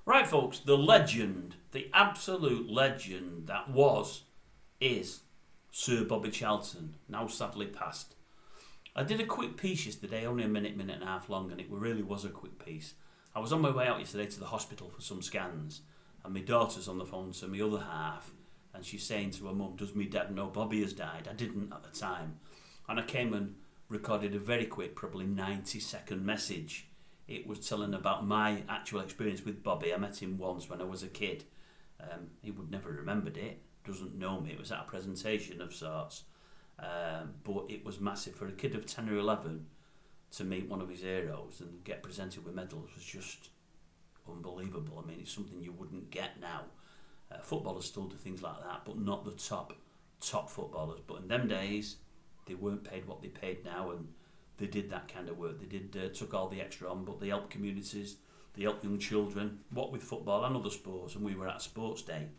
Right, folks, the legend, the absolute legend that is Sir Bobby Charlton, now sadly passed. I did a quick piece yesterday, only a minute and a half long, and it really was a quick piece. I was on my way out yesterday to the hospital for some scans, and my daughter's on the phone to my other half, and she's saying to her mum, "Does me dad know Bobby has died?" I didn't at the time. And I came and recorded a very quick, probably 90-second message. It was telling about my actual experience with Bobby. I met him once when I was a kid. He would never remembered it, doesn't know me. It was at a presentation of sorts. But it was massive. For a kid of 10 or 11 to meet one of his heroes and get presented with medals was just unbelievable. I mean, it's something you wouldn't get now. Footballers still do things like that, but not the top footballers. But in them days, they weren't paid what they paid now, and they did that kind of work. They did took all the extra on, but they helped communities, they helped young children, what with football and other sports, and we were at Sports Day.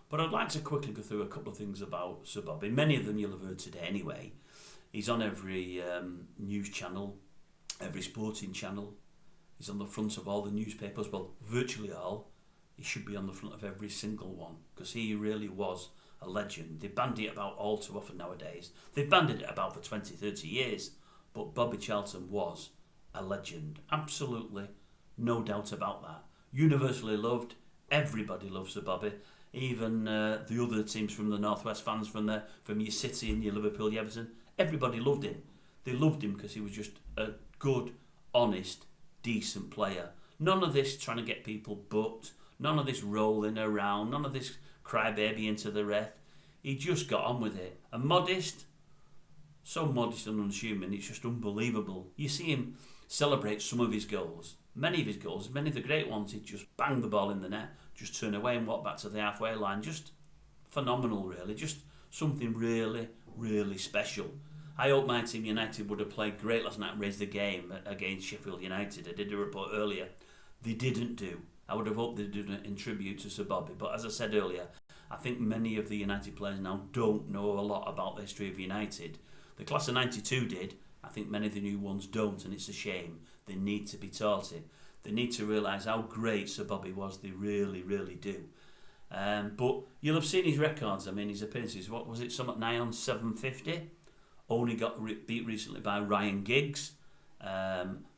But I'd like to quickly go through a couple of things about Sir Bobby. Many of them you'll have heard today anyway. He's on every news channel, every sporting channel. He's on the front of all the newspapers, well, virtually all. He should be on the front of every single one, because he really was a legend. They bandy it about all too often nowadays. They've bandied it about for 20, 30 years. But Bobby Charlton was a legend. Absolutely, no doubt about that. Universally loved. Everybody loves Sir Bobby. Even the other teams from the Northwest, fans from your City and your Liverpool, your Everton. Everybody loved him. They loved him because he was just a good, honest, decent player. None of this trying to get people booked. None of this rolling around. None of this crybaby into the ref. He just got on with it. And modest. So modest and unassuming, it's just unbelievable. You see him celebrate some of his goals. Many of his goals, many of the great ones, he'd just bang the ball in the net, just turn away and walk back to the halfway line. Just phenomenal, really. Just something really, really special. I hope my team United would have played great last night and raised the game against Sheffield United. I did a report earlier. They didn't do. I would have hoped they'd do it in tribute to Sir Bobby. But as I said earlier, I think many of the United players now don't know a lot about the history of United. The class of 92 did. I think many of the new ones don't, and it's a shame. They need to be taught it. They need to realise how great Sir Bobby was. They really, really do. But you'll have seen his records. I mean, his appearances. What was it? Something nigh on 750. Only got beat recently by Ryan Giggs.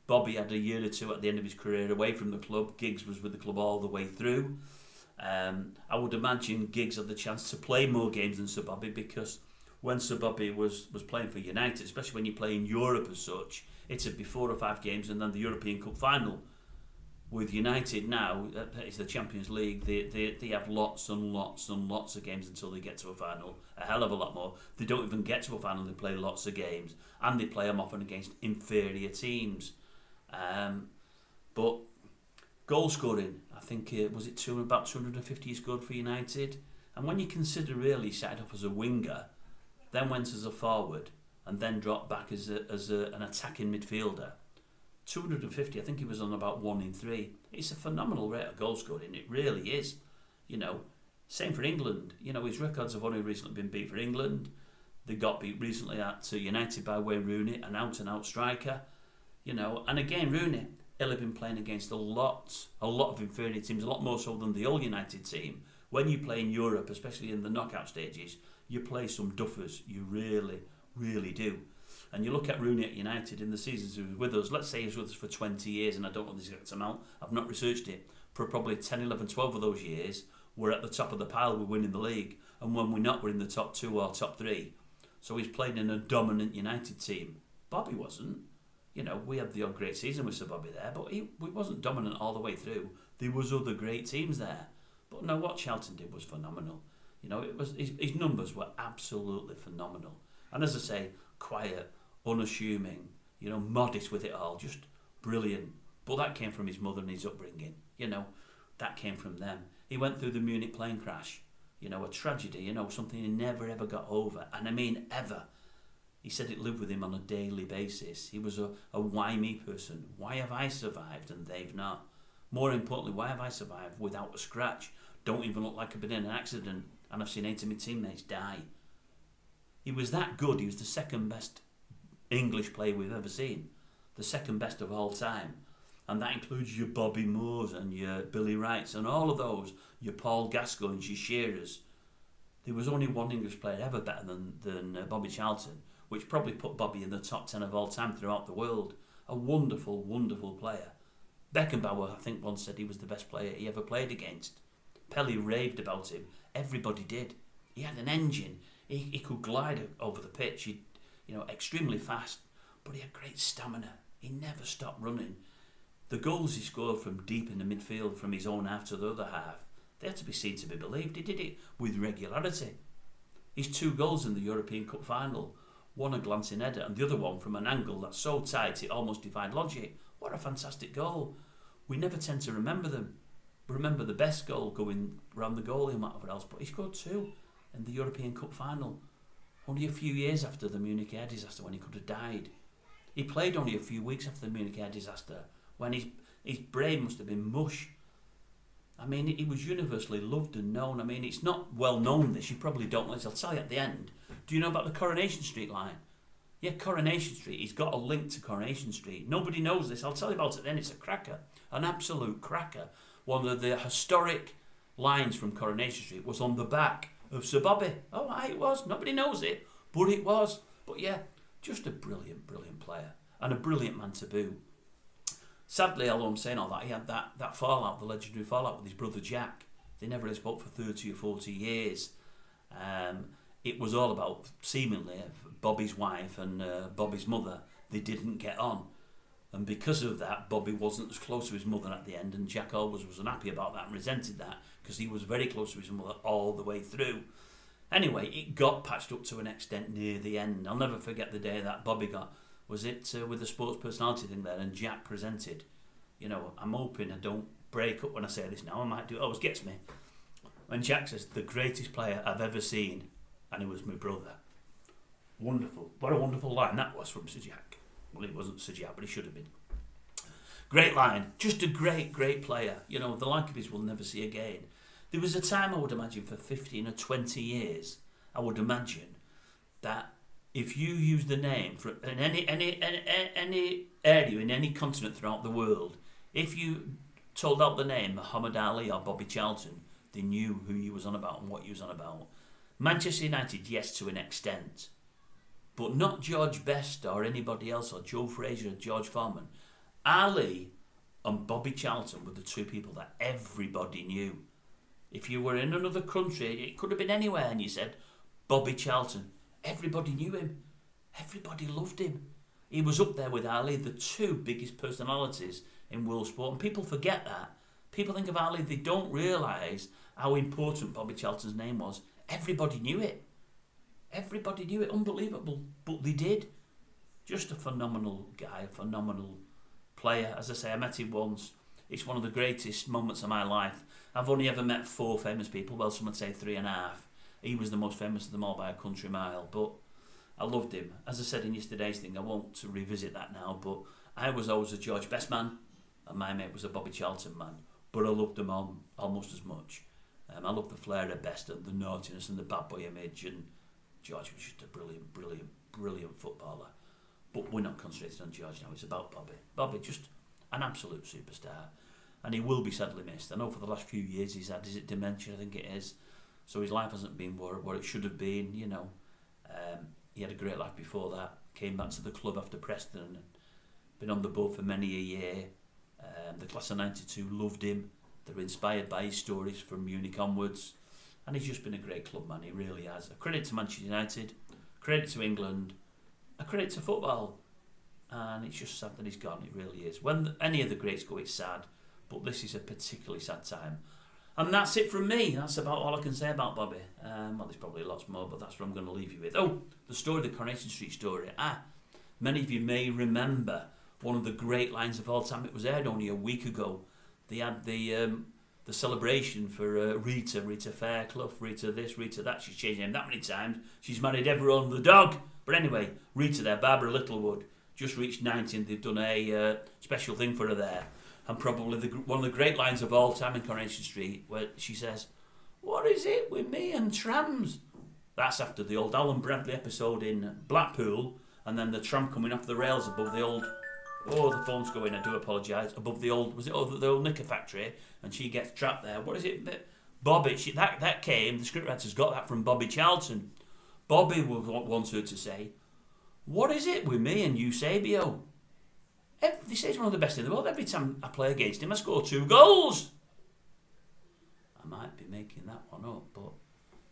Bobby had a year or two at the end of his career away from the club. Giggs was with the club all the way through. I would imagine Giggs had the chance to play more games than Sir Bobby, because when Sir Bobby was playing for United, especially when you play in Europe as such, it'd be 4 or 5 games and then the European Cup final. With United now, it's the Champions League, they have lots and lots and lots of games until they get to a final. A hell of a lot more. They don't even get to a final, they play lots of games. And they play them often against inferior teams. But goal scoring, I think, was it about 250 he scored for United? And when you consider really he started off as a winger, then went as a forward, and then dropped back as an attacking midfielder. 250, I think he was on about 1 in 3. It's a phenomenal rate of goal scoring, it really is. You know, same for England. You know, his records have only recently been beat for England. They got beat recently at United by Wayne Rooney, an out-and-out striker. You know, and again, Rooney, he'll have been playing against a lot of inferior teams, a lot more so than the All United team. When you play in Europe, especially in the knockout stages, you play some duffers. You really, really do. And you look at Rooney at United in the seasons he was with us. Let's say he was with us for 20 years, and I don't know the exact amount. I've not researched it. For probably 10, 11, 12 of those years, we're at the top of the pile. We're winning the league. And when we're not, we're in the top 2 or top 3. So he's played in a dominant United team. Bobby wasn't. You know, we had the odd great season with Sir Bobby there, but he wasn't dominant all the way through. There was other great teams there. But no, what Charlton did was phenomenal. You know, it was his numbers were absolutely phenomenal. And as I say, quiet, unassuming, you know, modest with it all, just brilliant. But that came from his mother and his upbringing. You know, that came from them. He went through the Munich plane crash. You know, a tragedy, you know, something he never ever got over. And I mean ever. He said it lived with him on a daily basis. He was a why me person. Why have I survived and they've not? More importantly, why have I survived without a scratch? Don't even look like I've been in an accident, and I've seen 8 of my teammates die. He was that good. He was the second best English player we've ever seen. The second best of all time. And that includes your Bobby Moores and your Billy Wrights and all of those, your Paul Gascoignes, your Shearers. There was only one English player ever better than Bobby Charlton, which probably put Bobby in the top 10 of all time throughout the world. A wonderful, wonderful player. Beckenbauer, I think, once said he was the best player he ever played against. Pelé raved about him. Everybody did. He had an engine. He could glide over the pitch. Extremely fast, but he had great stamina. He never stopped running. The goals he scored from deep in the midfield, from his own half to the other half, they had to be seen to be believed. He did it with regularity. His 2 goals in the European Cup final, one a glancing header and the other one from an angle that's so tight it almost defied logic. What a fantastic goal. We never tend to remember them. We remember the best goal going round the goalie and whatever else, but he scored 2 in the European Cup final, only a few years after the Munich air disaster, when he could have died. He played only a few weeks after the Munich air disaster, when his brain must have been mush. I mean, he was universally loved and known. I mean, it's not well known this, you probably don't know this, I'll tell you at the end. Do you know about the Coronation Street line? Yeah, Coronation Street, he's got a link to Coronation Street. Nobody knows this, I'll tell you about it then, it's a cracker, an absolute cracker. One of the historic lines from Coronation Street was on the back of Sir Bobby. Oh, it was, nobody knows it, but it was. But yeah, just a brilliant, brilliant player, and a brilliant man to boot. Sadly, although I'm saying all that, he had that fallout, the legendary fallout with his brother Jack. They never really spoke for 30 or 40 years. It was all about, seemingly, Bobby's wife and Bobby's mother. They didn't get on. And because of that, Bobby wasn't as close to his mother at the end, and Jack always was unhappy about that and resented that, because he was very close to his mother all the way through. Anyway, it got patched up to an extent near the end. I'll never forget the day that Bobby got, was it with the sports personality thing there, and Jack presented. I'm hoping I don't break up when I say this now, I might do, it always gets me. When Jack says, the greatest player I've ever seen, and it was my brother. Wonderful. What a wonderful line that was from Sir Jack. Well, he wasn't Sir Jack, but he should have been. Great line. Just a great, great player. The like of his we'll never see again. There was a time, I would imagine, for 15 or 20 years, I would imagine, that if you use the name in any area, in any continent throughout the world, if you told out the name Muhammad Ali or Bobby Charlton, they knew who you was on about and what you was on about. Manchester United, yes, to an extent, but not George Best or anybody else, or Joe Frazier or George Foreman. Ali and Bobby Charlton were the 2 people that everybody knew. If you were in another country, it could have been anywhere, and you said Bobby Charlton, everybody knew him. Everybody loved him. He was up there with Ali, the 2 biggest personalities in world sport, and people forget that. People think of Ali, they don't realise how important Bobby Charlton's name was. Everybody knew it. Everybody knew it. Unbelievable. But they did. Just a phenomenal guy, a phenomenal player. As I say, I met him once. It's one of the greatest moments of my life. I've only ever met 4 famous people. Well, some would say 3.5. He was the most famous of them all by a country mile. But I loved him. As I said in yesterday's thing, I won't revisit that now, but I was always a George Best man, and my mate was a Bobby Charlton man. But I loved them all almost as much. I loved the flair of Best and the naughtiness and the bad boy image, and George was just a brilliant, brilliant, brilliant footballer. But we're not concentrating on George now, it's about Bobby. Bobby, just an absolute superstar. And he will be sadly missed. I know for the last few years he's had, is it dementia, I think it is. So his life hasn't been what it should have been, He had a great life before that. Came back to the club after Preston and been on the board for many a year. The class of 92 loved him. They're inspired by his stories from Munich onwards. And he's just been a great club man, he really has. A credit to Manchester United, a credit to England, a credit to football. And it's just sad that he's gone, it really is. When any of the greats go, it's sad. But this is a particularly sad time. And that's it from me. That's about all I can say about Bobby. Well, there's probably lots more, but that's what I'm going to leave you with. Oh, the story, the Coronation Street story. Many of you may remember one of the great lines of all time. It was aired only a week ago. They had the celebration for Rita Fairclough, Rita this, Rita that. She's changed her name that many times. She's married everyone, the dog. But anyway, Rita there, Barbara Littlewood, just reached 90 and they've done a special thing for her there. And probably one of the great lines of all time in Coronation Street, where she says, "What is it with me and trams?" That's after the old Alan Bradley episode in Blackpool, and then the tram coming off the rails above the old Oh, the phone's going. I do apologise. Above the old, was it the old knicker factory? And she gets trapped there. What is it? Bobby. That came. The scriptwriters got that from Bobby Charlton. Bobby wants her to say, "What is it with me and Eusebio? They say he's one of the best in the world. Every time I play against him, I score 2 goals." I might be making that one up, but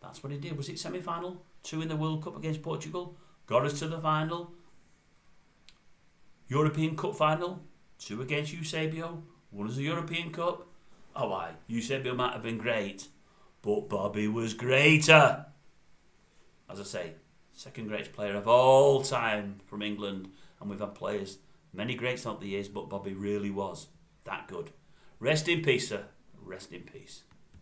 that's what he did. Was it semi-final? 2 in the World Cup against Portugal. Got us to the final. European Cup final. 2 against Eusebio. Won us the European Cup. Oh, aye. Eusebio might have been great, but Bobby was greater. As I say, second greatest player of all time from England. And we've had players, many greats throughout the years, but Bobby really was that good. Rest in peace, sir. Rest in peace.